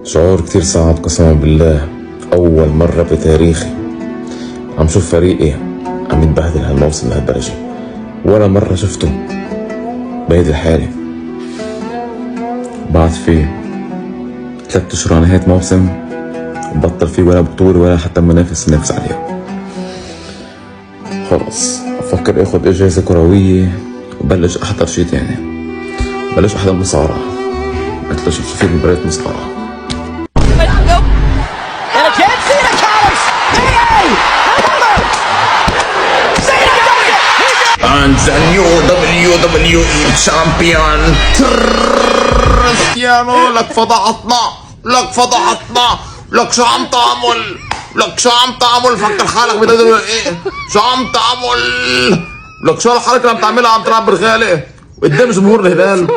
شعور كتير صعب قسما بالله. أول مرة بتاريخي عم شوف فريقي عم يتبهدل هالموسم لهالدرجة، ولا مرة شفته بهيدي الحالة. بعد فيه 3 أشهر على نهاية موسم بطل فيه ولا بطولة ولا حتى منافس ننافس عليها. خلص أفكر اخد اجازة كروية وبلش احضر شي تاني، بلش احضر مصارعة، مثل شوف في مباريات مصارعة. And the new WWE champion كريستيانو. لك فضحتنا، لك فضحتنا، لك شو عم تعمل؟ لك شو عم تعمل؟ فكر حالك بدل ايه؟ شو عم تعمل؟ لك شو الحركة اللي عم تعملها؟ عم تلعب برغالة قدام جمهور الهلال.